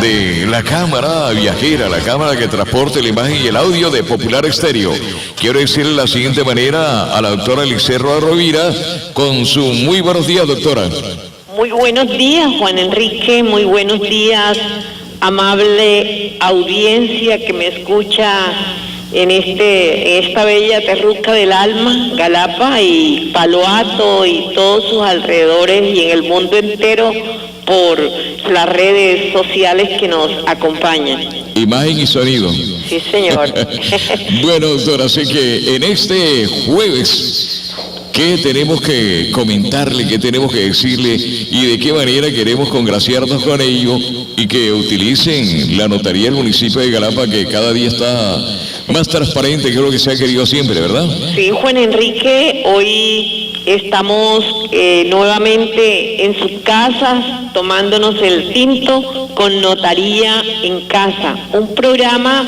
de la cámara viajera, la cámara que transporte la imagen y el audio de Popular Estéreo. Quiero decirle de la siguiente manera a la doctora Eliseo Rovira con su muy buenos días, doctora. Muy buenos días, Juan Enrique, muy buenos días, amable audiencia que me escucha en esta bella terruca del alma, Galapa y Paloato y todos sus alrededores y en el mundo entero por las redes sociales que nos acompañan. Imagen y sonido. Sí, señor. Bueno, doctora, así que en este jueves, ¿qué tenemos que comentarle, qué tenemos que decirle y de qué manera queremos congraciarnos con ello y que utilicen la notaría del municipio de Galapa, que cada día está más transparente, que es lo que se ha querido siempre, ¿verdad? Sí, Juan Enrique, hoy estamos nuevamente en sus casas tomándonos el tinto con Notaría en Casa, un programa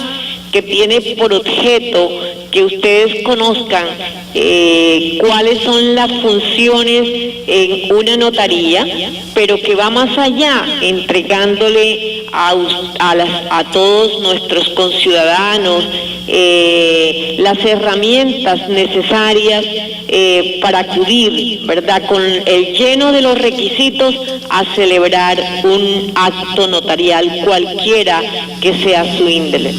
que tiene por objeto que ustedes conozcan cuáles son las funciones en una notaría, pero que va más allá, entregándole a todos nuestros conciudadanos las herramientas necesarias para acudir, ¿verdad?, con el lleno de los requisitos a celebrar un acto notarial cualquiera que sea su índole.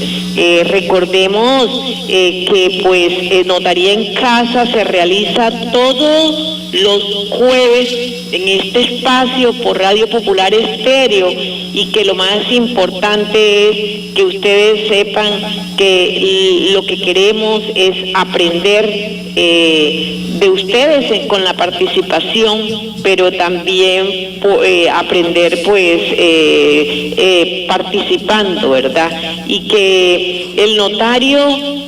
Recordemos que pues Notaría en Casa se realiza todos los jueves en este espacio por Radio Popular Estéreo, y que lo más importante es que ustedes sepan que lo que queremos es aprender de ustedes con la participación, pero también aprender pues participando, ¿verdad? Y que el notario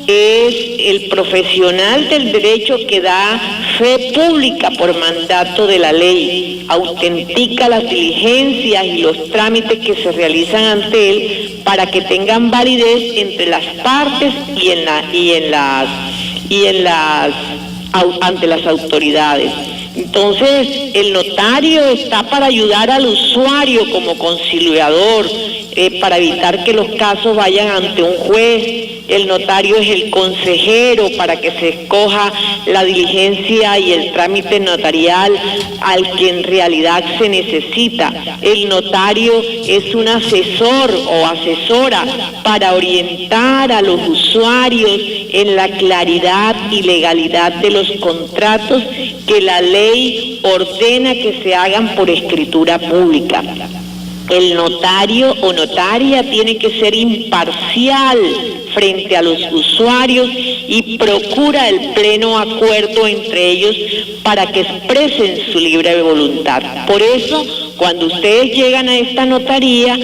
es el profesional del derecho que da fe pública por mandato de la ley, autentica las diligencias y los trámites que se realizan ante él para que tengan validez entre las partes ante las autoridades. Entonces, el notario está para ayudar al usuario como conciliador, para evitar que los casos vayan ante un juez. El notario es el consejero para que se escoja la diligencia y el trámite notarial al que en realidad se necesita. El notario es un asesor o asesora para orientar a los usuarios en la claridad y legalidad de los contratos que la ley ordena que se hagan por escritura pública. El notario o notaria tiene que ser imparcial frente a los usuarios y procura el pleno acuerdo entre ellos para que expresen su libre voluntad. Por eso, cuando ustedes llegan a esta notaría,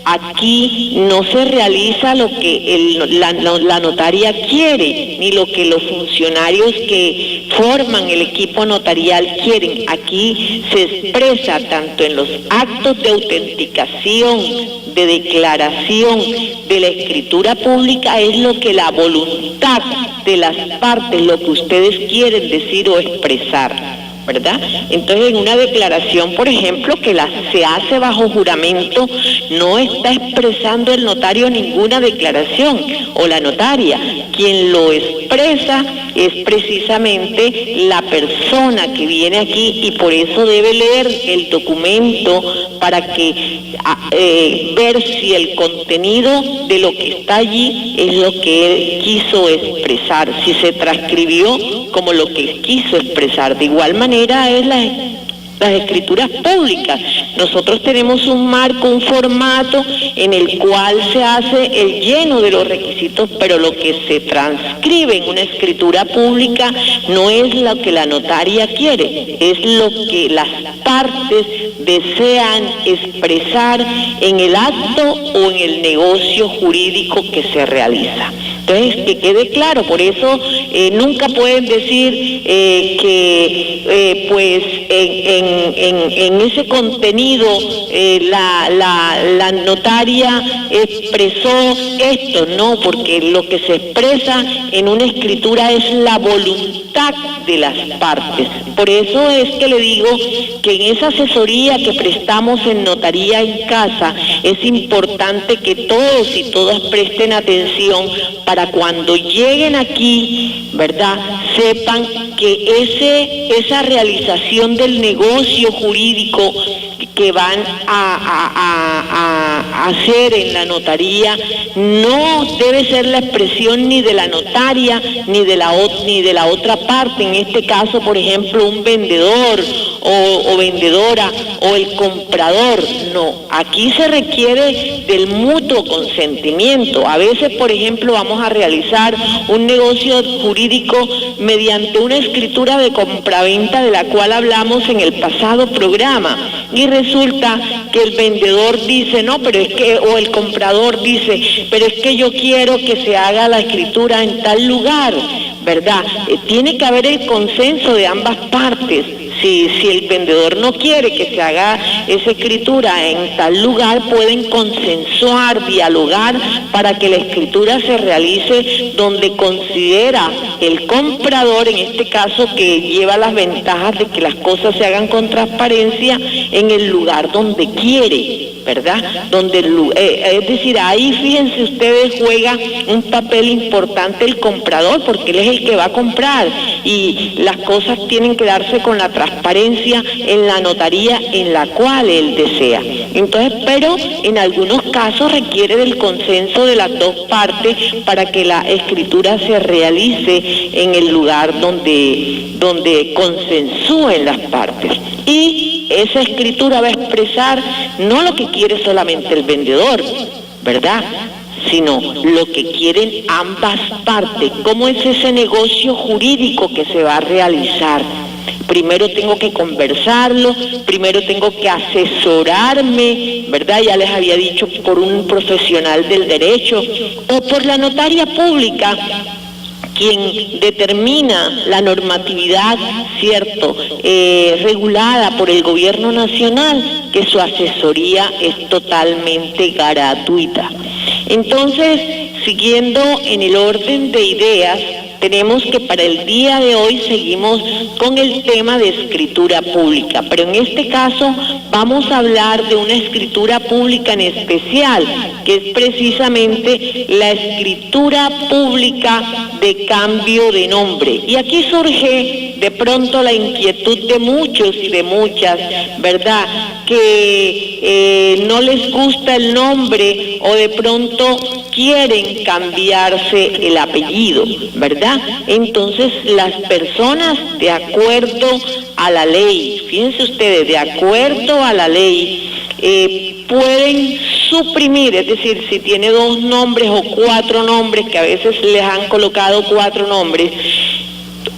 aquí no se realiza lo que la notaria quiere, ni lo que los funcionarios que forman el equipo notarial quieren. Aquí se expresa tanto en los actos de autenticación, de declaración, de la escritura pública, es lo que la voluntad de las partes, lo que ustedes quieren decir o expresar, ¿verdad? Entonces, en una declaración, por ejemplo, que se hace bajo juramento, no está expresando el notario ninguna declaración, o la notaria. Quien lo expresa es precisamente la persona que viene aquí, y por eso debe leer el documento para que ver si el contenido de lo que está allí es lo que él quiso expresar, si se transcribió como lo que quiso expresar. De igual manera es las escrituras públicas. Nosotros tenemos un marco, un formato en el cual se hace el lleno de los requisitos, pero lo que se transcribe en una escritura pública no es lo que la notaria quiere, es lo que las partes desean expresar en el acto o en el negocio jurídico que se realiza. Entonces, que quede claro, por eso nunca pueden decir que pues en ese contenido la notaria expresó esto, no, porque lo que se expresa en una escritura es la voluntad de las partes. Por eso es que le digo que en esa asesoría que prestamos en Notaría en Casa es importante que todos y todas presten atención para cuando lleguen aquí, ¿verdad?, sepan que esa realización del negocio jurídico que van a hacer en la notaría no debe ser la expresión ni de la notaria ni de la otra parte, en este caso, por ejemplo, un vendedor o vendedora o el comprador. No, aquí se requiere del mutuo consentimiento. A veces, por ejemplo, vamos a realizar un negocio jurídico mediante una escritura de compraventa de la cual hablamos en el pasado programa, y resulta que el vendedor dice, no, pero es que, o el comprador dice, pero es que yo quiero que se haga la escritura en tal lugar, ¿verdad? Tiene que haber el consenso de ambas partes. Si el vendedor no quiere que se haga esa escritura en tal lugar, pueden consensuar, dialogar para que la escritura se realice donde considera el comprador, en este caso, que lleva las ventajas de que las cosas se hagan con transparencia, en el lugar donde quiere, ¿verdad? Es decir, ahí fíjense ustedes, juega un papel importante el comprador, porque él es el que va a comprar, y las cosas tienen que darse con la transparencia en la notaría en la cual él desea. Entonces, pero en algunos casos requiere del consenso de las dos partes para que la escritura se realice en el lugar donde consensúen las partes. Y esa escritura va a expresar no lo que quiere solamente el vendedor, ¿verdad?, sino lo que quieren ambas partes. ¿Cómo es ese negocio jurídico que se va a realizar? Primero tengo que conversarlo, primero tengo que asesorarme, ¿verdad? Ya les había dicho, por un profesional del derecho o por la notaria pública, quien determina la normatividad, ¿cierto?, regulada por el gobierno nacional, que su asesoría es totalmente gratuita. Entonces, siguiendo en el orden de ideas, tenemos que para el día de hoy seguimos con el tema de escritura pública, pero en este caso vamos a hablar de una escritura pública en especial, que es precisamente la escritura pública de cambio de nombre. Y aquí surge de pronto la inquietud de muchos y de muchas, ¿verdad?, que no les gusta el nombre o de pronto quieren cambiarse el apellido, ¿verdad? Entonces, las personas, de acuerdo a la ley, fíjense ustedes, de acuerdo a la ley, pueden suprimir, es decir, si tiene 2 nombres o 4 nombres, que a veces les han colocado 4 nombres,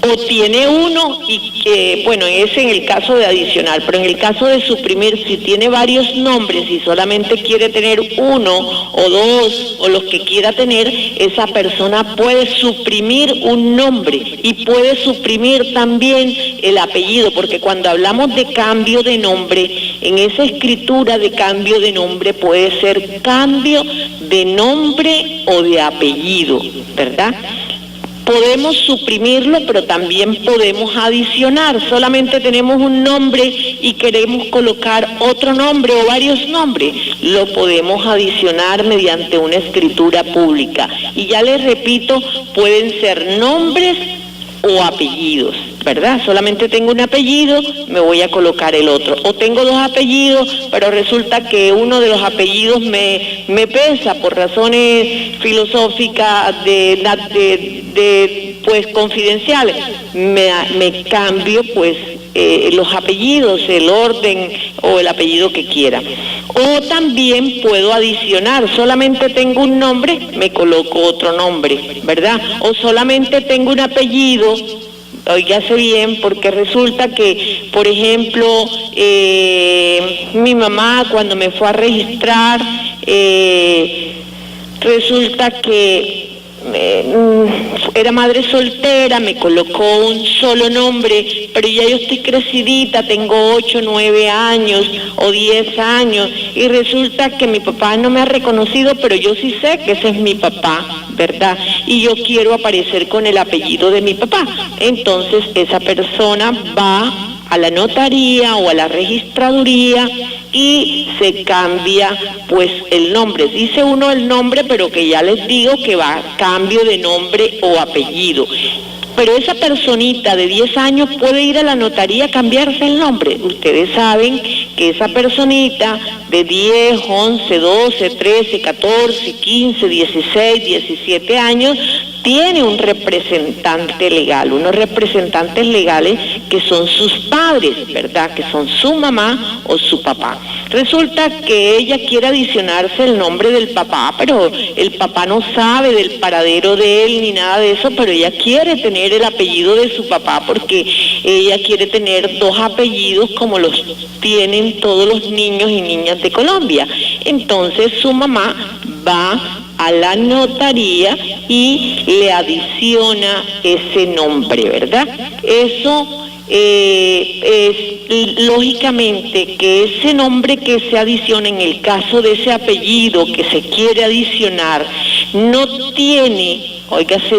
o tiene uno y que, bueno, es en el caso de adicional, pero en el caso de suprimir, si tiene varios nombres y solamente quiere tener 1 o 2 o los que quiera tener, esa persona puede suprimir un nombre y puede suprimir también el apellido, porque cuando hablamos de cambio de nombre, en esa escritura de cambio de nombre puede ser cambio de nombre o de apellido, ¿verdad? Podemos suprimirlo, pero también podemos adicionar. Solamente tenemos un nombre y queremos colocar otro nombre o varios nombres. Lo podemos adicionar mediante una escritura pública. Y ya les repito, pueden ser nombres o apellidos, ¿verdad? Solamente tengo un apellido, me voy a colocar el otro. O tengo 2 apellidos, pero resulta que uno de los apellidos me pesa por razones filosóficas pues confidenciales. Me cambio pues los apellidos, el orden o el apellido que quiera. O también puedo adicionar, solamente tengo un nombre, me coloco otro nombre, ¿verdad? O solamente tengo un apellido, óigase bien, porque resulta que, por ejemplo, mi mamá cuando me fue a registrar, resulta que era madre soltera, me colocó un solo nombre, pero ya yo estoy crecidita, tengo 8, 9 años o 10 años, y resulta que mi papá no me ha reconocido, pero yo sí sé que ese es mi papá, ¿verdad? Y yo quiero aparecer con el apellido de mi papá. Entonces esa persona va a la notaría o a la registraduría y se cambia pues el nombre. Dice uno el nombre, pero que ya les digo que va a cambio de nombre o apellido. Pero esa personita de 10 años puede ir a la notaría a cambiarse el nombre. Ustedes saben que esa personita de 10, 11, 12, 13, 14, 15, 16, 17 años tiene un representante legal, unos representantes legales que son sus padres, ¿verdad? Que son su mamá o su papá. Resulta que ella quiere adicionarse el nombre del papá, pero el papá no sabe del paradero de él ni nada de eso, pero ella quiere tener el apellido de su papá porque ella quiere tener 2 apellidos como los tienen todos los niños y niñas de Colombia. Entonces su mamá va a la notaría y le adiciona ese nombre, ¿verdad? Eso es lógicamente que ese nombre que se adiciona en el caso de ese apellido que se quiere adicionar no tiene, óigase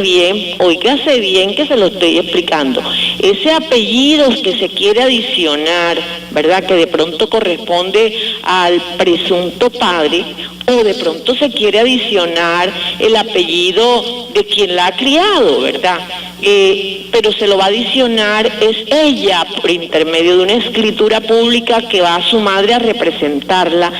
bien que se lo estoy explicando, ese apellido que se quiere adicionar, ¿verdad? Que de pronto corresponde al presunto padre, o de pronto se quiere adicionar el apellido de quien la ha criado, ¿verdad? Pero se lo va a adicionar es ella por intermedio de una escritura pública que va a su madre a representarla.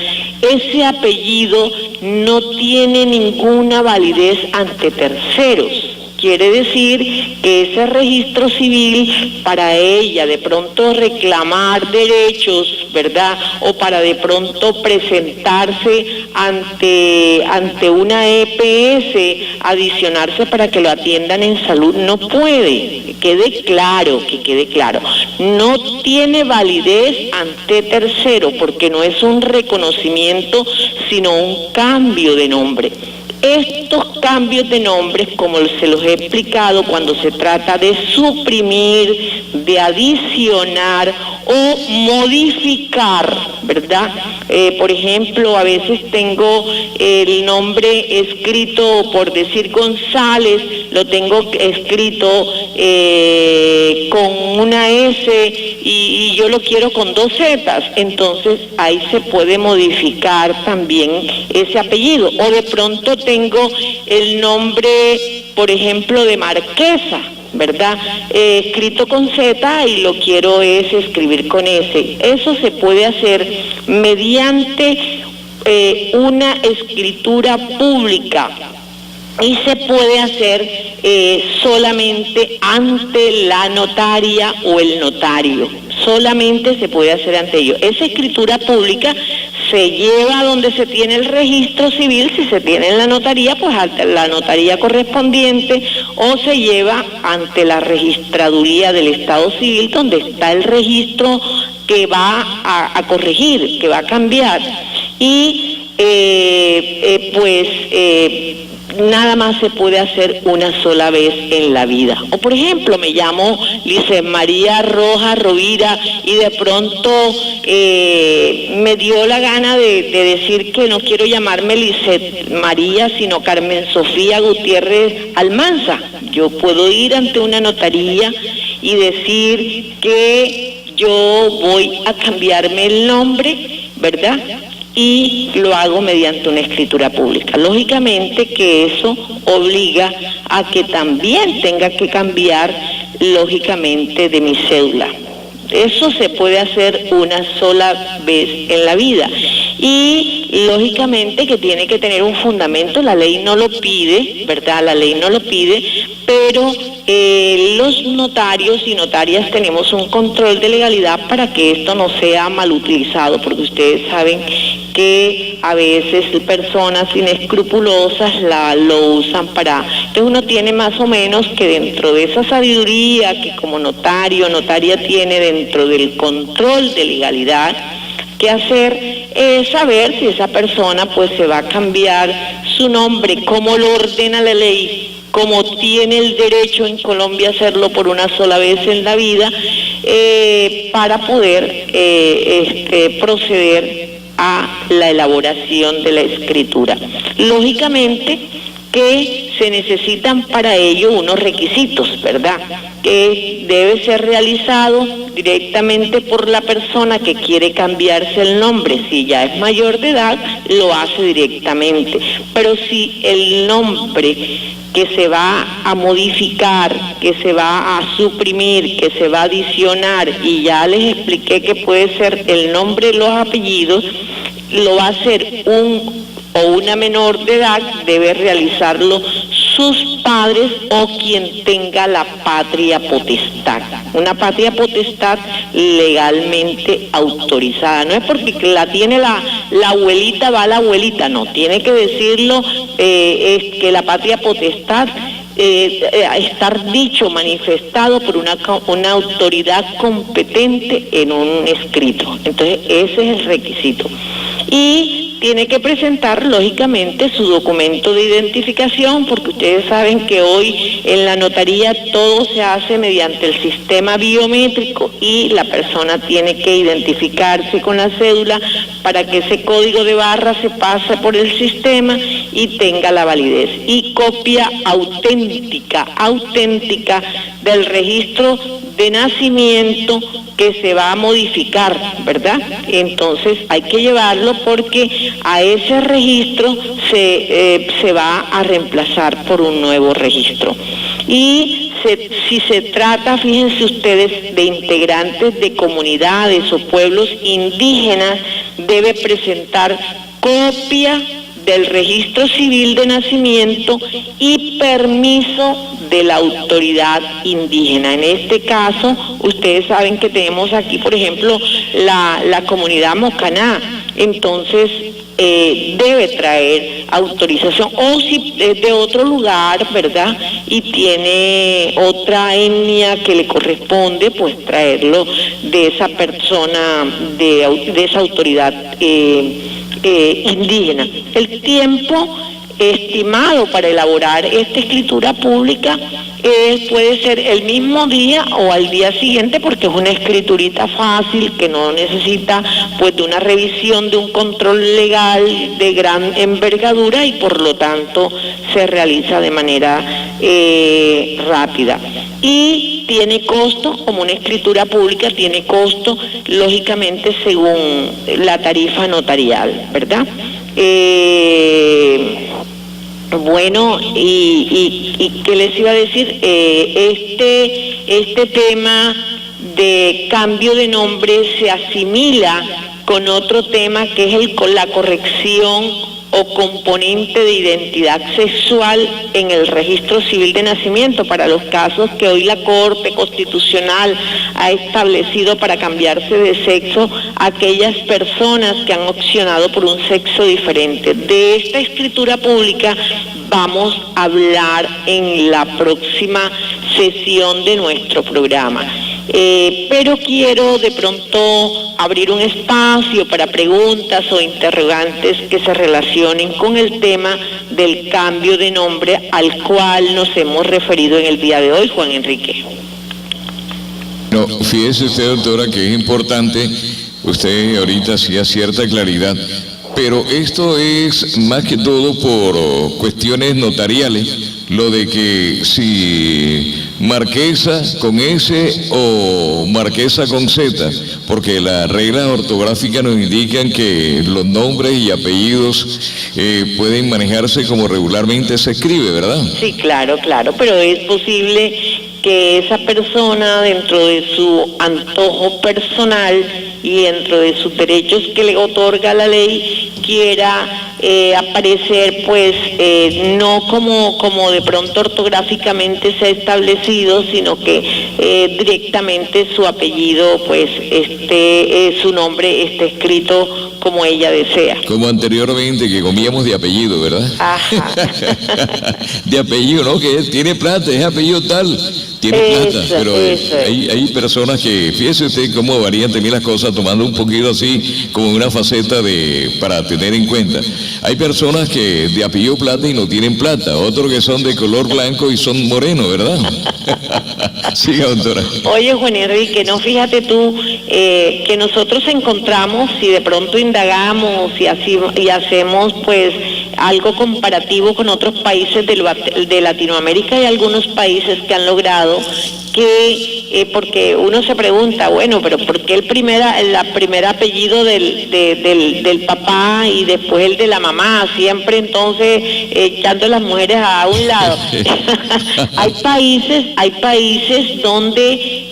Ese apellido no tiene ninguna validez ante terceros. Quiere decir que ese registro civil, para ella de pronto reclamar derechos, ¿verdad? O para de pronto presentarse ante una EPS, adicionarse para que lo atiendan en salud, no puede. Que quede claro. No tiene validez ante tercero porque no es un reconocimiento, sino un cambio de nombre. Estos cambios de nombres, como se los he explicado, cuando se trata de suprimir, de adicionar o modificar, ¿verdad? Por ejemplo, a veces tengo el nombre escrito, por decir González, lo tengo escrito con una S y yo lo quiero con 2 Zetas, entonces ahí se puede modificar también ese apellido. O de pronto tengo el nombre, por ejemplo, de Marquesa, ¿verdad? Escrito con Z y lo quiero escribir con S. Eso se puede hacer mediante una escritura pública y se puede hacer solamente ante la notaria o el notario. Solamente se puede hacer ante ellos. Esa escritura pública se lleva donde se tiene el registro civil, si se tiene en la notaría, pues ante la notaría correspondiente, o se lleva ante la registraduría del Estado Civil, donde está el registro que va a corregir, que va a cambiar. Y nada más se puede hacer una sola vez en la vida. O por ejemplo, me llamo Lice María Rojas Rovira y de pronto me dio la gana de decir que no quiero llamarme Lice María, sino Carmen Sofía Gutiérrez Almanza. Yo puedo ir ante una notaría y decir que yo voy a cambiarme el nombre, ¿verdad? Y lo hago mediante una escritura pública. Lógicamente que eso obliga a que también tenga que cambiar, lógicamente, de mi cédula. Eso se puede hacer una sola vez en la vida. Y lógicamente que tiene que tener un fundamento, la ley no lo pide, ¿verdad? La ley no lo pide, pero los notarios y notarias tenemos un control de legalidad para que esto no sea mal utilizado, porque ustedes saben que a veces personas inescrupulosas lo usan para... Entonces uno tiene más o menos que dentro de esa sabiduría que como notaria tiene dentro del control de legalidad, que hacer es saber si esa persona pues se va a cambiar su nombre, cómo lo ordena la ley, como tiene el derecho en Colombia a hacerlo por una sola vez en la vida, para poder proceder a la elaboración de la escritura. Lógicamente que se necesitan para ello unos requisitos, ¿verdad? Que debe ser realizado directamente por la persona que quiere cambiarse el nombre. Si ya es mayor de edad, lo hace directamente. Pero si el nombre que se va a modificar, que se va a suprimir, que se va a adicionar, y ya les expliqué que puede ser el nombre y los apellidos, lo va a hacer un o una menor de edad, debe realizarlo sus padres o quien tenga la patria potestad. Una patria potestad legalmente autorizada. No es porque la tiene la abuelita, va la abuelita, no. Tiene que decirlo, es que la patria potestad estar dicho, manifestado por una autoridad competente en un escrito. Entonces, ese es el requisito. Y tiene que presentar, lógicamente, su documento de identificación, porque ustedes saben que hoy en la notaría todo se hace mediante el sistema biométrico y la persona tiene que identificarse con la cédula para que ese código de barra se pase por el sistema y tenga la validez. Y copia auténtica del registro de nacimiento que se va a modificar, ¿verdad? Entonces hay que llevarlo porque a ese registro se va a reemplazar por un nuevo registro. Y si se trata, fíjense ustedes, de integrantes de comunidades o pueblos indígenas, debe presentar copia del registro civil de nacimiento y permiso de la autoridad indígena. En este caso, ustedes saben que tenemos aquí, por ejemplo, la comunidad Mocaná. Entonces, debe traer autorización, o si es de otro lugar, ¿verdad?, y tiene otra etnia que le corresponde, pues traerlo de esa persona, de esa autoridad indígena. El tiempo estimado para elaborar esta escritura pública puede ser el mismo día o al día siguiente, porque es una escriturita fácil que no necesita pues de una revisión, de un control legal de gran envergadura, y por lo tanto se realiza de manera rápida. Y tiene costo, como una escritura pública tiene costo, lógicamente según la tarifa notarial, ¿verdad? Bueno, y ¿qué les iba a decir? Este tema de cambio de nombre se asimila con otro tema que es la corrección o componente de identidad sexual en el registro civil de nacimiento, para los casos que hoy la Corte Constitucional ha establecido para cambiarse de sexo a aquellas personas que han opcionado por un sexo diferente. De esta escritura pública vamos a hablar en la próxima sesión de nuestro programa. Pero quiero de pronto abrir un espacio para preguntas o interrogantes que se relacionen con el tema del cambio de nombre al cual nos hemos referido en el día de hoy, Juan Enrique. No, fíjese usted, doctora, que es importante, usted ahorita hacía cierta claridad, pero esto es más que todo por cuestiones notariales, lo de que si marquesa con S o marquesa con Z, porque las reglas ortográficas nos indican que los nombres y apellidos pueden manejarse como regularmente se escribe, ¿verdad? Sí, claro, pero es posible que esa persona, dentro de su antojo personal y dentro de sus derechos que le otorga la ley, quiera aparecer pues no como de pronto ortográficamente se ha establecido, sino que directamente su apellido, pues su nombre esté escrito como ella desea. Como anteriormente, que comíamos de apellido, ¿verdad? Ajá. De apellido, ¿no? Que tiene plata, es apellido tal, tiene plata. Pero hay personas que, fíjese usted cómo varían también las cosas, tomando un poquito así, como una faceta para tener en cuenta. Hay personas que de apellido plata y no tienen plata, otros que son de color blanco y son morenos, ¿verdad? Siga, doctora. Oye, Juan Enrique, no, fíjate tú que nosotros encontramos, si de pronto indagamos y hacemos pues algo comparativo con otros países de Latinoamérica, y algunos países que han logrado que, porque uno se pregunta, bueno, pero ¿por qué el primer apellido del papá y después el de la mamá? Siempre entonces echando a las mujeres a un lado. Hay países donde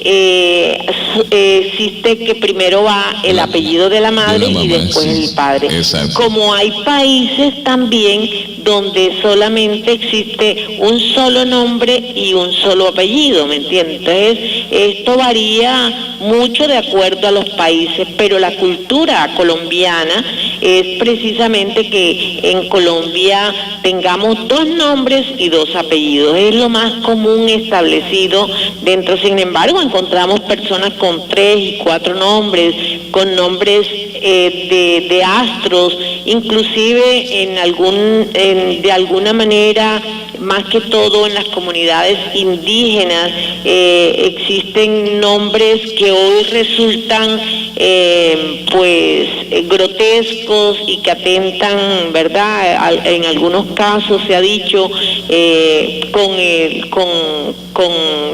existe que primero va el apellido de la madre y después el padre. Exacto. Como hay países también donde solamente existe un solo nombre y un solo apellido, ¿me entiendes? Entonces, esto varía mucho de acuerdo a los países, pero la cultura colombiana es precisamente que en Colombia tengamos 2 nombres y 2 apellidos. Es lo más común establecido dentro. Sin embargo, encontramos personas con 3 y 4 nombres, con nombres de astros, inclusive de alguna manera, más que todo en las comunidades indígenas, existen nombres que hoy resultan grotescos y que ¿verdad? En algunos casos se ha dicho con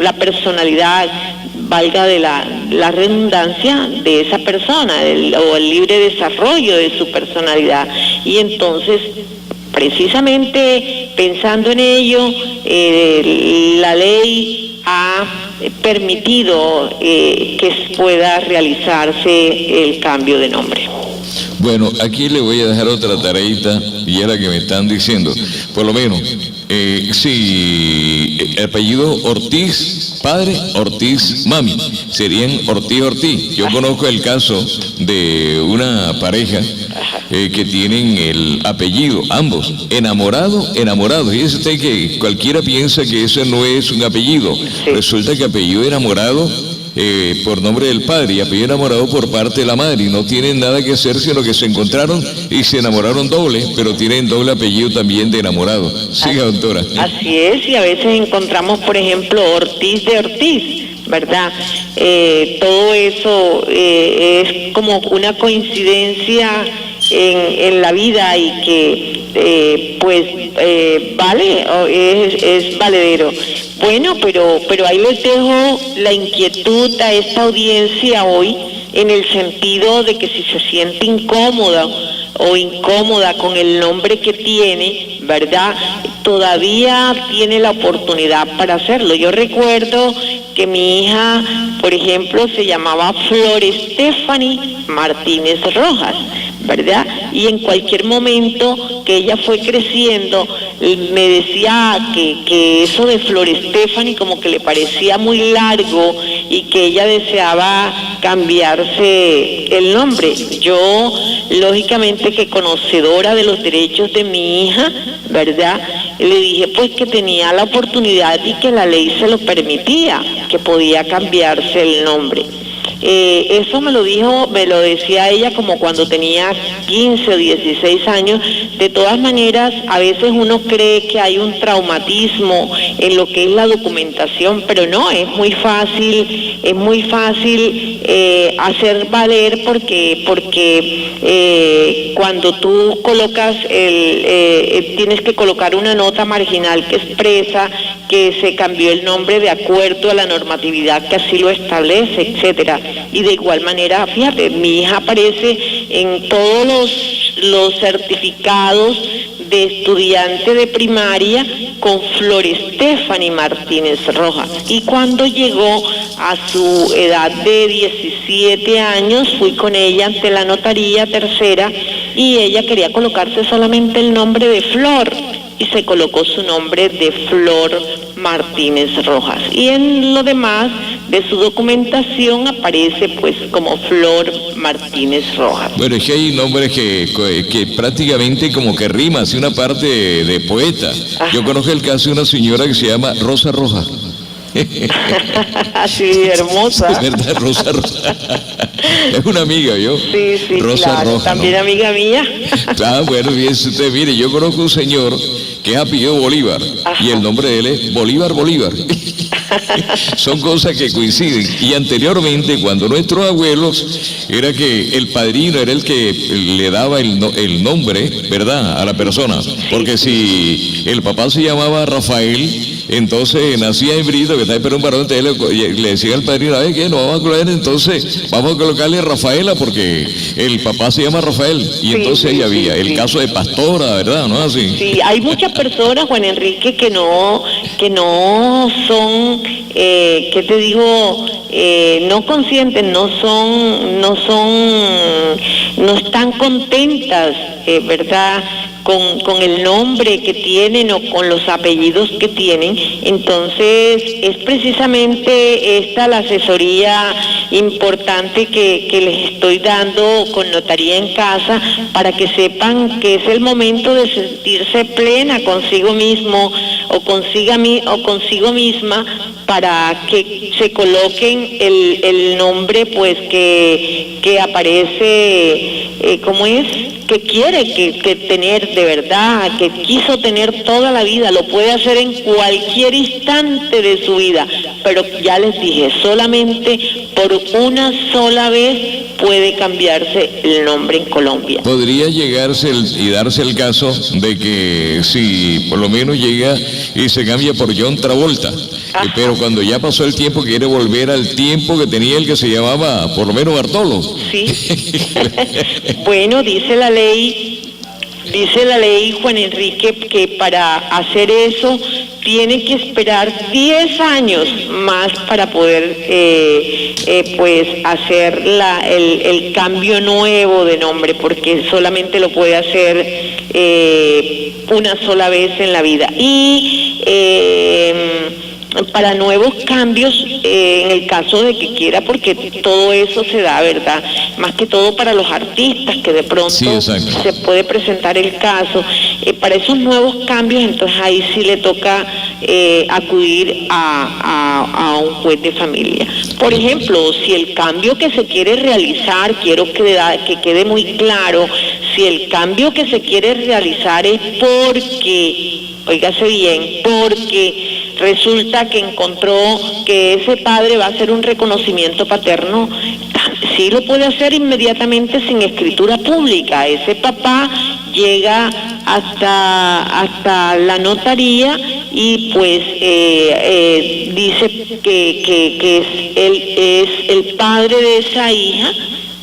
la personalidad, valga de la redundancia, de esa persona, o el libre desarrollo de su personalidad. Y entonces, precisamente pensando en ello, la ley ha permitido que pueda realizarse el cambio de nombre. Bueno, aquí le voy a dejar otra tareita, y es la que me están diciendo. Por lo menos, si el apellido Ortiz, padre, Ortiz, mami, serían Ortiz. Yo conozco el caso de una pareja que tienen el apellido, ambos, enamorados. Y es usted que cualquiera piensa que ese no es un apellido. Sí. Resulta que apellido enamorado por nombre del padre y apellido enamorado por parte de la madre, y no tienen nada que hacer, sino que se encontraron y se enamoraron doble, pero tienen doble apellido también de enamorado. Siga, doctora. Así es, y a veces encontramos, por ejemplo, Ortiz de Ortiz, ¿verdad? Todo eso es como una coincidencia en la vida, y que vale, es valedero. Bueno, pero ahí les dejo la inquietud a esta audiencia hoy, en el sentido de que si se siente incómoda o incómoda con el nombre que tiene, ¿verdad? Todavía tiene la oportunidad para hacerlo. Yo recuerdo que mi hija, por ejemplo, se llamaba Flor Stephanie Martínez Rojas, ¿verdad? Y en cualquier momento que ella fue creciendo, me decía que eso de Flor Stephanie como que le parecía muy largo y que ella deseaba cambiarse el nombre. Yo, lógicamente, que conocedora de los derechos de mi hija, ¿verdad?, le dije pues que tenía la oportunidad y que la ley se lo permitía, que podía cambiarse el nombre. Eso me lo decía ella como cuando tenía 15 o 16 años. De todas maneras, a veces uno cree que hay un traumatismo en lo que es la documentación, pero no, es muy fácil hacer valer, porque cuando tú colocas tienes que colocar una nota marginal que expresa que se cambió el nombre de acuerdo a la normatividad que así lo establece, etcétera. Y de igual manera, fíjate, mi hija aparece en todos los certificados de estudiante de primaria con Flor Stephanie Martínez Rojas. Y cuando llegó a su edad de 17 años, fui con ella ante la notaría tercera, y ella quería colocarse solamente el nombre de Flor. y se colocó su nombre de Flor Martínez Rojas. Y en lo demás de su documentación aparece pues como Flor Martínez Rojas. Bueno, es que hay nombres que prácticamente como que rima, hace una parte de poeta. Ajá. Yo conozco el caso de una señora que se llama Rosa Roja. Sí, hermosa. Es verdad, Rosa Roja. Es una amiga, ¿yo? Sí, sí, Rosa claro, Roja, también ¿no? amiga mía. Claro, bueno, fíjese usted, mire, yo conozco un señor que es apellido Bolívar. Ajá. Y el nombre de él es Bolívar Bolívar. Son cosas que coinciden. Y anteriormente, cuando nuestros abuelos, era que el padrino era el que le daba el nombre, ¿verdad?, a la persona. Porque si el papá se llamaba Rafael, entonces nacía en Brito, que está esperando un varón, entonces le decía al padrino, ¿sabes qué? Nos vamos a colocar, entonces vamos a colocarle Rafaela porque el papá se llama Rafael. Y Sí, entonces sí, ahí había sí, el sí. caso de Pastora, ¿verdad? ¿No? Así. Sí, hay muchas personas, Juan Enrique, que no son, ¿qué te digo? No conscientes, no están contentas, ¿verdad?, con el nombre que tienen o con los apellidos que tienen. Entonces es precisamente esta la asesoría importante que les estoy dando con Notaría en Casa, para que sepan que es el momento de sentirse plena consigo mismo o consigo misma, para que se coloquen el nombre pues que aparece, ¿cómo es?, que quiere que tener de verdad, que quiso tener toda la vida. Lo puede hacer en cualquier instante de su vida, pero ya les dije, solamente por una sola vez puede cambiarse el nombre en Colombia. Podría llegarse y darse el caso de que si por lo menos llega y se cambia por John Travolta, pero cuando ya pasó el tiempo quiere volver al tiempo que tenía el que se llamaba por lo menos Bartolo. Sí. Bueno, dice la ley, Juan Enrique, que para hacer eso tiene que esperar 10 años más para poder pues hacer el cambio nuevo de nombre, porque solamente lo puede hacer una sola vez en la vida. Y para nuevos cambios, en el caso de que quiera, porque todo eso se da, ¿verdad?, más que todo para los artistas, que de pronto Sí, se puede presentar el caso, para esos nuevos cambios, entonces ahí sí le toca acudir a un juez de familia. Por ejemplo, si el cambio que se quiere realizar, quiero que quede muy claro, si el cambio que se quiere realizar es porque, óigase bien, porque resulta que encontró que ese padre va a hacer un reconocimiento paterno, sí lo puede hacer inmediatamente sin escritura pública. Ese papá llega hasta la notaría y pues dice que él es el padre de esa hija,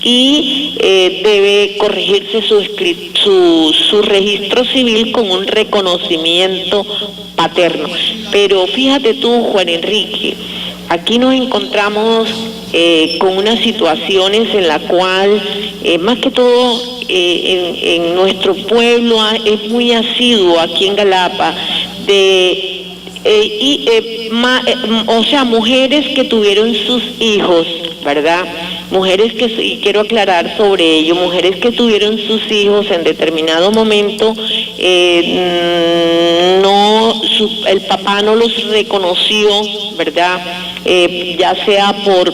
y debe corregirse su registro civil con un reconocimiento paterno. Pero fíjate tú, Juan Enrique, aquí nos encontramos con unas situaciones en la cual, más que todo en nuestro pueblo, es muy asiduo aquí en Galapa, o sea, mujeres que tuvieron sus hijos, ¿verdad? Mujeres y quiero aclarar sobre ello, mujeres que tuvieron sus hijos en determinado momento, el papá no los reconoció, ¿verdad? Ya sea por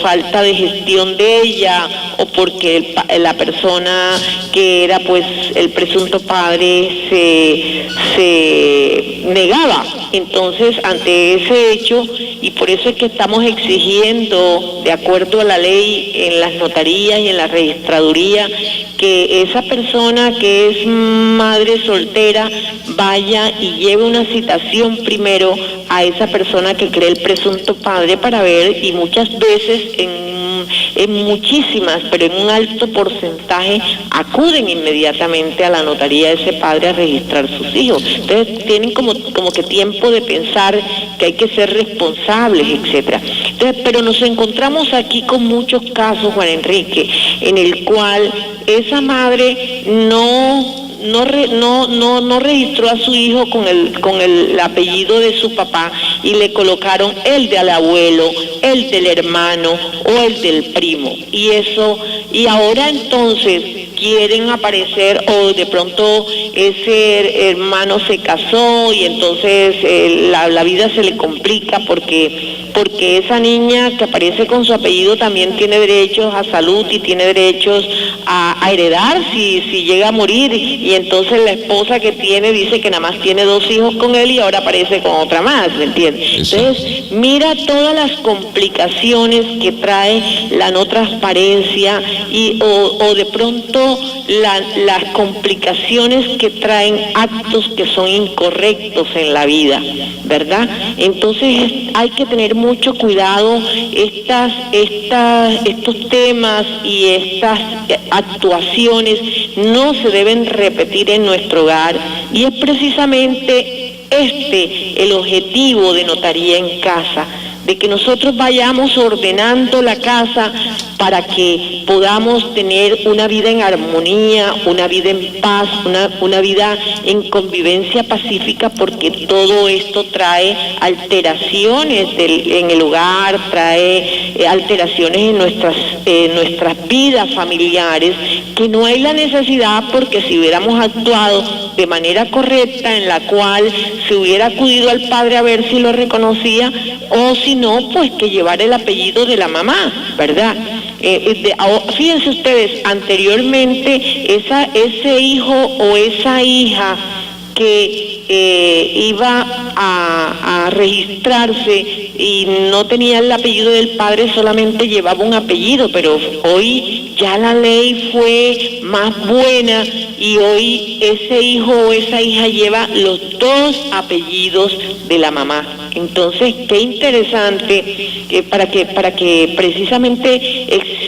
falta de gestión de ella, o porque la persona que era pues el presunto padre se negaba. Entonces, ante ese hecho, y por eso es que estamos exigiendo, de acuerdo a la ley, en las notarías y en la registraduría, que esa persona que es madre soltera vaya y lleve una citación primero a esa persona que cree el presunto padre, para ver, y muchas veces en muchísimas, pero en un alto porcentaje, acuden inmediatamente a la notaría de ese padre a registrar sus hijos. Entonces tienen como que tiempo de pensar que hay que ser responsables, etcétera. Entonces, pero nos encontramos aquí con muchos casos, Juan Enrique, en el cual esa madre no no registró a su hijo con el apellido de su papá y le colocaron el del abuelo, el del hermano o el del primo. Y ahora entonces quieren aparecer, o de pronto ese hermano se casó y entonces la vida se le complica porque esa niña que aparece con su apellido también tiene derechos a salud y tiene derechos a heredar si llega a morir, y entonces la esposa que tiene dice que nada más tiene 2 hijos con él y ahora aparece con otra más, ¿me entiendes? Entonces mira todas las complicaciones que trae la no transparencia o de pronto las complicaciones que traen actos que son incorrectos en la vida, ¿verdad? Entonces hay que tener mucho cuidado. Estos temas y estas actuaciones no se deben repetir en nuestro hogar, y es precisamente el objetivo de Notaría en Casa, de que nosotros vayamos ordenando la casa para que podamos tener una vida en armonía, una vida en paz, una vida en convivencia pacífica, porque todo esto trae alteraciones en el hogar, trae alteraciones en nuestras vidas familiares, que no hay la necesidad, porque si hubiéramos actuado de manera correcta, en la cual se hubiera acudido al padre a ver si lo reconocía, o si no, pues que llevar el apellido de la mamá, ¿verdad? Fíjense ustedes, anteriormente ese hijo o esa hija que iba a registrarse y no tenía el apellido del padre, solamente llevaba un apellido, pero hoy ya la ley fue más buena y hoy ese hijo o esa hija lleva los 2 apellidos de la mamá. Entonces, qué interesante para que precisamente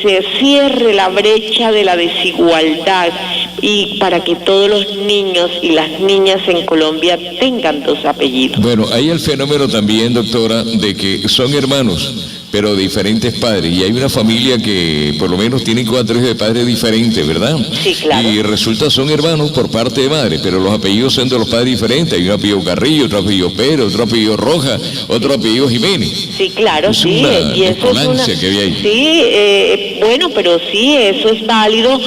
se cierre la brecha de la desigualdad y para que todos los niños y las niñas en Colombia tengan 2 apellidos. Bueno, hay el fenómeno también, doctora, de que son hermanos, pero diferentes padres, y hay una familia que por lo menos tiene 4 hijos de padres diferentes, ¿verdad? Sí, claro. Y resulta son hermanos por parte de madre, pero los apellidos son de los padres diferentes. Hay un apellido Carrillo, otro apellido Pérez, otro apellido Roja, otro apellido Jiménez. Sí, claro, es sí. Una y eso es una que había ahí. Sí, bueno, pero sí, eso es válido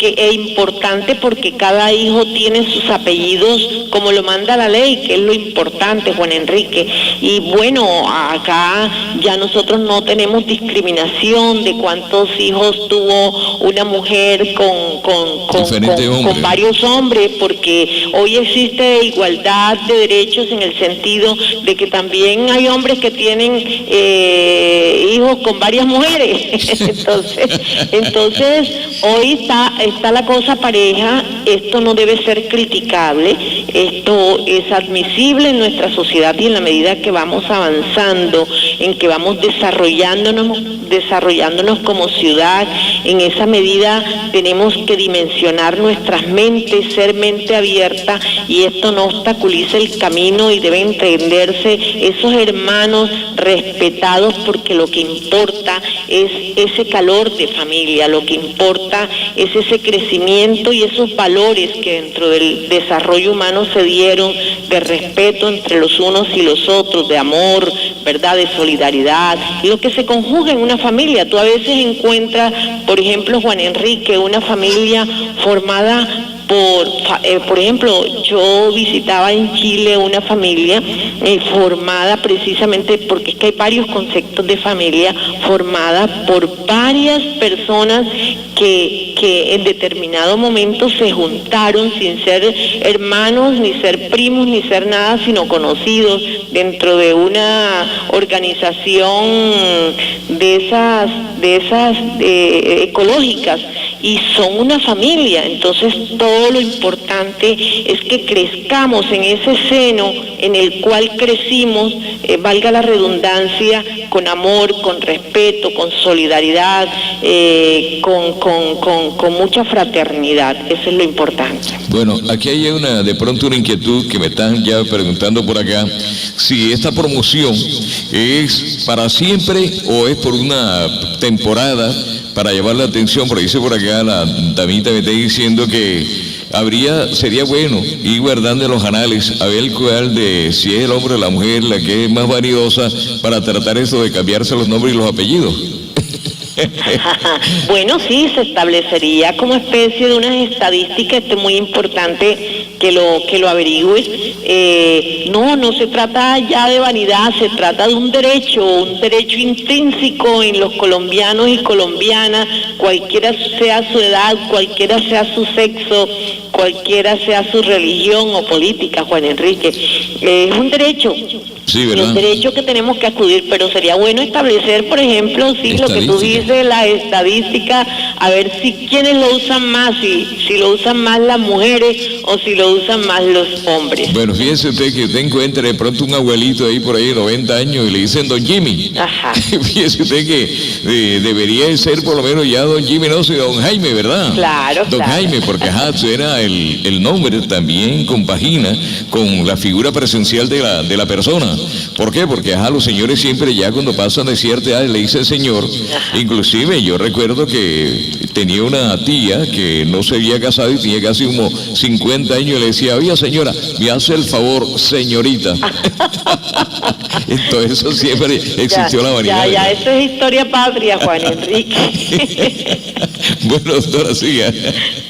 es importante, porque cada hijo tiene sus apellidos como lo manda la ley, que es lo importante, Juan Enrique. Y bueno, acá ya nosotros no tenemos discriminación de cuántos hijos tuvo una mujer con varios hombres, porque hoy existe igualdad de derechos en el sentido de que también hay hombres que tienen hijos con varias mujeres. entonces hoy está la cosa pareja. Esto no debe ser criticable, esto es admisible en nuestra sociedad, y en la medida que vamos avanzando, en que vamos desarrollándonos como ciudad, en esa medida tenemos que dimensionar nuestras mentes, ser mente abierta, y esto no obstaculiza el camino, y debe entenderse esos hermanos respetados, porque lo que importa es ese calor de familia, lo que importa es ese crecimiento y esos valores que dentro del desarrollo humano se dieron, de respeto entre los unos y los otros, de amor, ¿verdad?, de solidaridad, y lo que se conjuga en una familia. Tú a veces encuentras, por ejemplo, Juan Enrique, una familia formada por ejemplo, yo visitaba en Chile una familia formada precisamente, porque es que hay varios conceptos de familia, formada por varias personas que en determinado momento se juntaron sin ser hermanos, ni ser primos, ni ser nada, sino conocidos dentro de una organización de esas ecológicas, y son una familia. Entonces todo lo importante es que crezcamos en ese seno en el cual crecimos, valga la redundancia, con amor, con respeto, con solidaridad, con mucha fraternidad. Eso es lo importante. Bueno, aquí hay de pronto una inquietud que me están ya preguntando por acá, si esta promoción es para siempre o es por una temporada para llamar la atención, porque dice por acá la damita me está diciendo que sería bueno ir guardando en los anales a ver cuál si es el hombre o la mujer la que es más vanidosa, para tratar eso de cambiarse los nombres y los apellidos. Bueno, sí, se establecería como especie de unas estadísticas, esto es muy importante que lo averigües. No se trata ya de vanidad, se trata de un derecho intrínseco en los colombianos y colombianas, cualquiera sea su edad, cualquiera sea su sexo, cualquiera sea su religión o política, Juan Enrique. Es un derecho. Sí, ¿verdad? Un derecho que tenemos que acudir, pero sería bueno establecer, por ejemplo, sí, lo que tú dices, la estadística, a ver si quiénes lo usan más, si lo usan más las mujeres o si lo usan más los hombres. Bueno, fíjese usted que usted encuentra de pronto un abuelito ahí por ahí de 90 años y le dicen Don Jimmy. Ajá. Fíjese usted que debería ser por lo menos ya Don Jimmy, no sé, Don Jaime, ¿verdad? Claro, Don Jaime, porque suena el nombre también compagina con la figura presencial de la persona. ¿Por qué? Porque los señores siempre ya cuando pasan de cierta edad le dice señor. Inclusive yo recuerdo que tenía una tía que no se había casado y tenía casi como 50 años y le decía, oiga señora, me hace el favor, señorita. Entonces eso siempre existió la vanidad. Ya, eso es historia patria, Juan Enrique. Bueno, doctora, siga.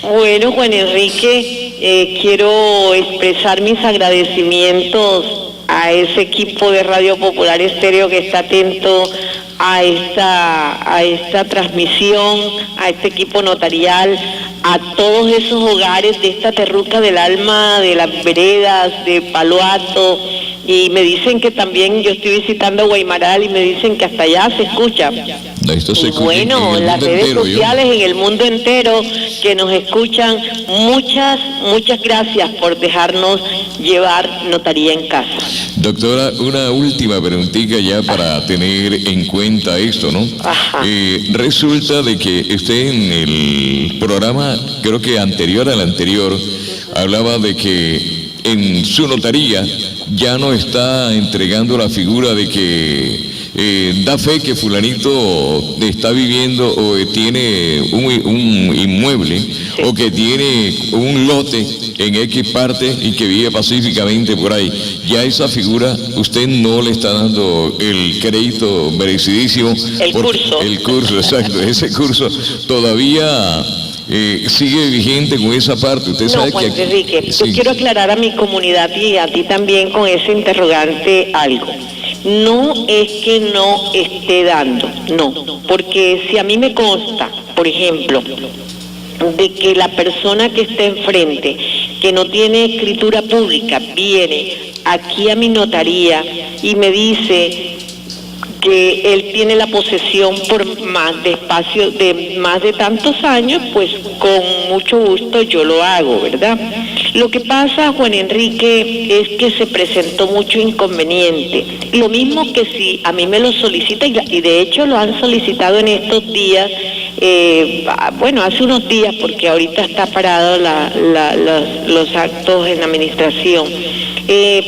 Bueno, Juan Enrique, quiero expresar mis agradecimientos a ese equipo de Radio Popular Estéreo que está atento a esta transmisión, a este equipo notarial, a todos esos hogares de esta terruca del alma, de las veredas, de Palo Alto, y me dicen que también, yo estoy visitando Guaymaral y me dicen que hasta allá se escucha. Esto se escucha bueno, en las redes sociales, en el mundo entero, que nos escuchan, muchas gracias por dejarnos llevar Notaría en Casa. Doctora, una última preguntita ya para tener en cuenta esto, ¿no? Resulta de que usted en el programa, creo que anterior al anterior, hablaba de que en su notaría ya no está entregando la figura de que da fe que fulanito está viviendo o tiene un inmueble, sí, o que tiene un lote en X parte y que vive pacíficamente por ahí. Ya esa figura usted no le está dando el crédito merecidísimo. El curso, exacto. Ese curso todavía sigue vigente con esa parte. Usted sabe Juan que Enrique, sí. Yo quiero aclarar a mi comunidad y a ti también con ese interrogante algo. No es que no esté dando, no, porque si a mí me consta, por ejemplo, de que la persona que está enfrente, que no tiene escritura pública, viene aquí a mi notaría y me dice que él tiene la posesión por más de espacio de más de tantos años, pues con mucho gusto yo lo hago, ¿verdad? Lo que pasa, Juan Enrique, es que se presentó mucho inconveniente. Lo mismo que si a mí me lo solicita, y de hecho lo han solicitado en estos días, hace unos días, porque ahorita está parado los actos en administración,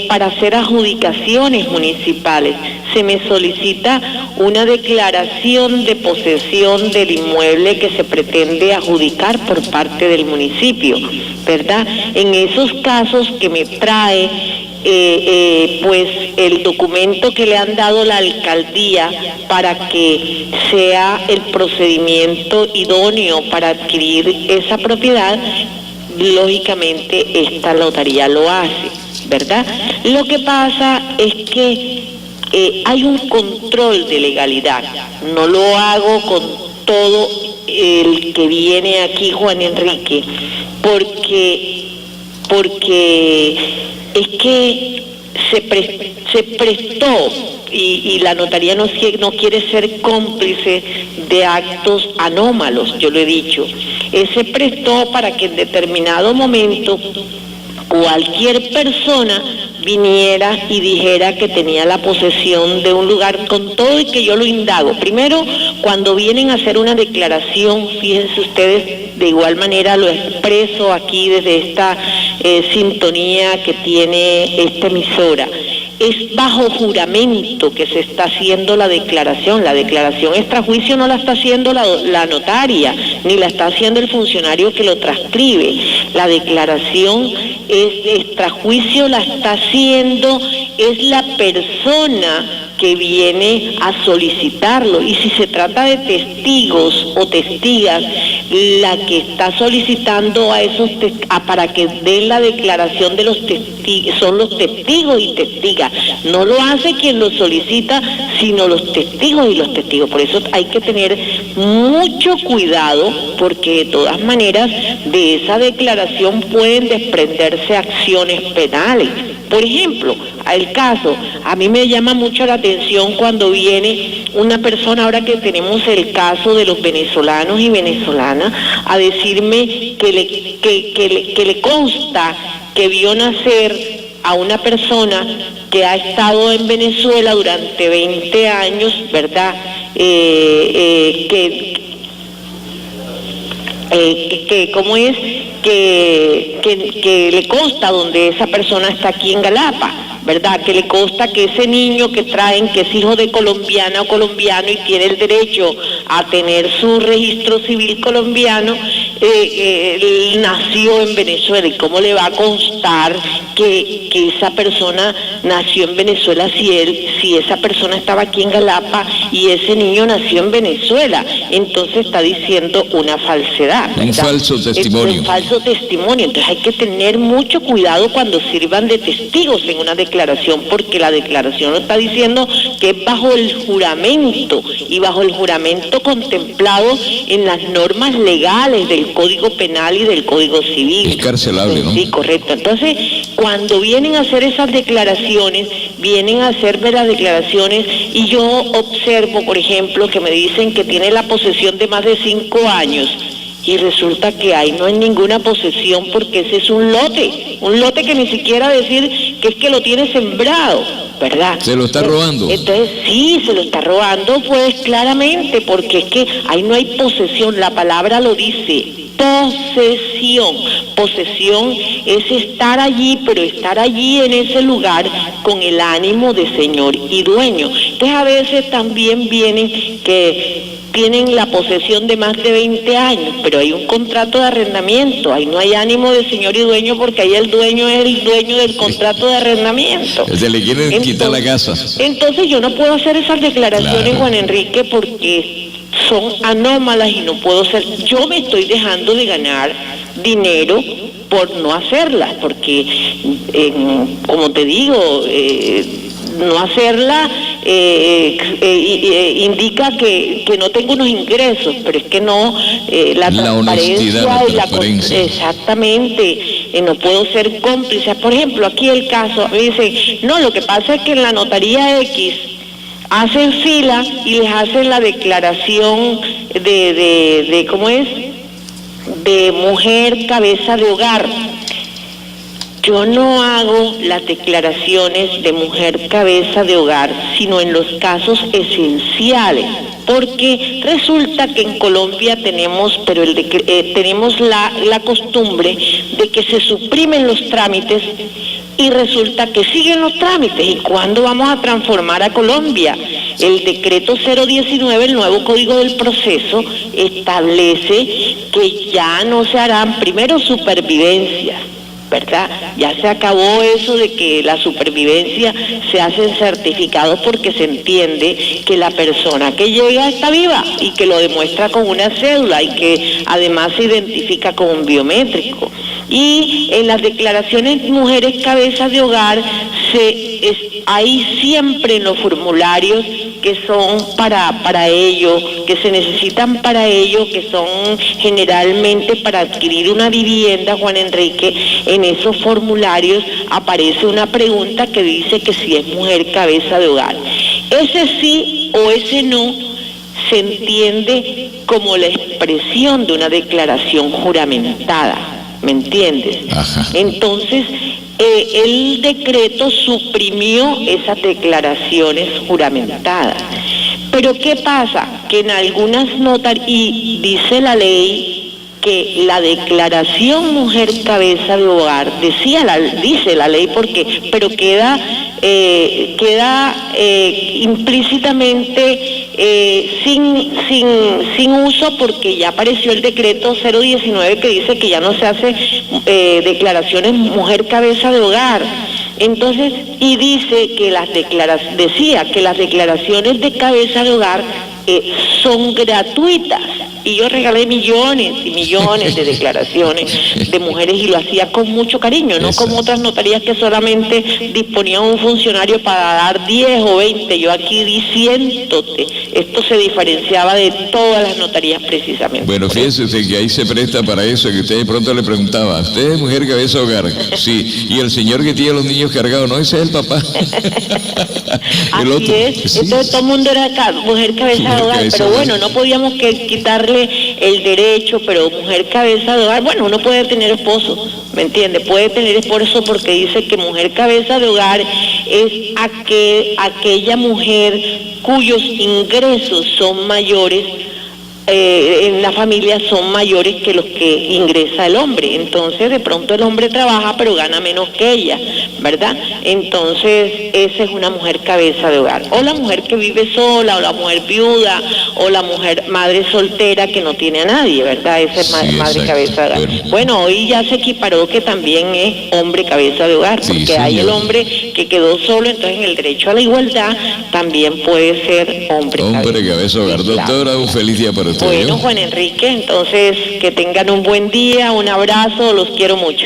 para hacer adjudicaciones municipales. Se me solicita una declaración de posesión del inmueble que se pretende adjudicar por parte del municipio, ¿verdad? En esos casos que me trae pues el documento que le han dado la alcaldía para que sea el procedimiento idóneo para adquirir esa propiedad, lógicamente esta notaría lo hace, ¿verdad? Lo que pasa es que hay un control de legalidad. No lo hago con todo el que viene aquí, Juan Enrique, porque es que se prestó y la notaría no quiere ser cómplice de actos anómalos, yo lo he dicho. Se prestó para que en determinado momento cualquier persona viniera y dijera que tenía la posesión de un lugar, con todo y que yo lo indago. Primero, cuando vienen a hacer una declaración, fíjense ustedes, de igual manera lo expreso aquí desde esta sintonía que tiene esta emisora. Es bajo juramento que se está haciendo la declaración. La declaración extrajuicio no la está haciendo la notaria, ni la está haciendo el funcionario que lo transcribe. La declaración es extrajuicio, la está haciendo, es la persona que viene a solicitarlo, y si se trata de testigos o testigas, la que está solicitando a esos para que den la declaración de los testigos son los testigos y testigas. No lo hace quien lo solicita, sino los testigos y los testigos. Por eso hay que tener mucho cuidado, porque de todas maneras de esa declaración pueden desprenderse acciones penales. Por ejemplo, el caso, a mí me llama mucho la atención cuando viene una persona, ahora que tenemos el caso de los venezolanos y venezolanas, a decirme que le consta que vio nacer a una persona que ha estado en Venezuela durante 20 años, ¿verdad? ¿Cómo es? Que le consta donde esa persona está aquí en Galapa, ¿verdad? Que le consta que ese niño que traen, que es hijo de colombiana o colombiano y tiene el derecho a tener su registro civil colombiano, nació en Venezuela. ¿Y cómo le va a constar que esa persona nació en Venezuela si esa persona estaba aquí en Galapa y ese niño nació en Venezuela? Entonces está diciendo una falsedad, ¿verdad? Un falso testimonio. Un falso testimonio. Entonces hay que tener mucho cuidado cuando sirvan de testigos en una declaración, porque la declaración lo está diciendo que es bajo el juramento, y bajo el juramento contemplado en las normas legales del Código Penal y del Código Civil. Es carcelable, ¿no? Sí, correcto. Entonces, cuando vienen a hacer esas declaraciones, vienen a hacerme las declaraciones, y yo observo, por ejemplo, que me dicen que tiene la posesión de más de 5 años, y resulta que ahí no hay ninguna posesión, porque ese es un lote que ni siquiera decir que es que lo tiene sembrado, ¿verdad? Se lo está robando. Entonces sí, se lo está robando, pues claramente, porque es que ahí no hay posesión, la palabra lo dice, posesión. Posesión es estar allí, pero estar allí en ese lugar con el ánimo de señor y dueño. Entonces a veces también vienen que tienen la posesión de más de 20 años, pero hay un contrato de arrendamiento, ahí no hay ánimo de señor y dueño, porque ahí el dueño es el dueño del contrato de arrendamiento. Se le quieren quitar la casa. Entonces yo no puedo hacer esas declaraciones, claro, Juan Enrique, porque son anómalas y no puedo hacer. Yo me estoy dejando de ganar dinero por no hacerlas, porque como te digo, no hacerla indica que no tengo unos ingresos, pero es que no, la transparencia, exactamente, no puedo ser cómplice. Por ejemplo, aquí el caso, me dicen, no, lo que pasa es que en la notaría X hacen fila y les hacen la declaración de ¿cómo es?, de mujer cabeza de hogar. Yo no hago las declaraciones de mujer cabeza de hogar, sino en los casos esenciales, porque resulta que en Colombia tenemos, tenemos la costumbre de que se suprimen los trámites y resulta que siguen los trámites. ¿Y cuándo vamos a transformar a Colombia? El decreto 019, el nuevo Código del Proceso, establece que ya no se harán primero supervivencias, ¿verdad? Ya se acabó eso de que la supervivencia se hacen certificados, porque se entiende que la persona que llega está viva y que lo demuestra con una cédula y que además se identifica con un biométrico. Y en las declaraciones mujeres cabezas de hogar hay siempre en los formularios que son para ello, que se necesitan para ello, que son generalmente para adquirir una vivienda, Juan Enrique. En esos formularios aparece una pregunta que dice que si es mujer cabeza de hogar. Ese sí o ese no se entiende como la expresión de una declaración juramentada, ¿me entiendes? Ajá. Entonces, el decreto suprimió esas declaraciones juramentadas. Pero ¿qué pasa? Que en algunas notas, y dice la ley que la declaración mujer cabeza de hogar, dice la ley, pero queda implícitamente sin uso, porque ya apareció el decreto 019 que dice que ya no se hace declaraciones mujer cabeza de hogar. Entonces, y dice que decía que las declaraciones de cabeza de hogar son gratuitas. Y yo regalé millones y millones de declaraciones de mujeres, y lo hacía con mucho cariño, no como otras notarías que solamente disponían un funcionario para dar 10 o 20. Yo aquí di cientos. Esto se diferenciaba de todas las notarías precisamente. Bueno, fíjese que ahí se presta para eso, que usted de pronto le preguntaba, ¿usted es mujer cabeza de hogar? Sí. Y el señor que tiene a los niños cargados, no, ese es el papá. El otro, es. Sí. Entonces todo el mundo era mujer cabeza de hogar, pero bueno, no podíamos quitarle el derecho, pero mujer cabeza de hogar, bueno, uno puede tener esposo, ¿me entiende? Puede tener esposo, porque dice que mujer cabeza de hogar es aquella mujer cuyos ingresos son mayores, en la familia son mayores que los que ingresa el hombre. Entonces de pronto el hombre trabaja pero gana menos que ella, ¿verdad? Entonces esa es una mujer cabeza de hogar, o la mujer que vive sola, o la mujer viuda, o la mujer madre soltera que no tiene a nadie, ¿verdad? Esa es madre cabeza de hogar. Bueno, hoy ya se equiparó que también es hombre cabeza de hogar, porque hay el hombre que quedó solo, entonces en el derecho a la igualdad también puede ser hombre cabeza de hogar. Doctora, un feliz día para usted. Bueno, Juan Enrique, entonces que tengan un buen día, un abrazo, los quiero mucho.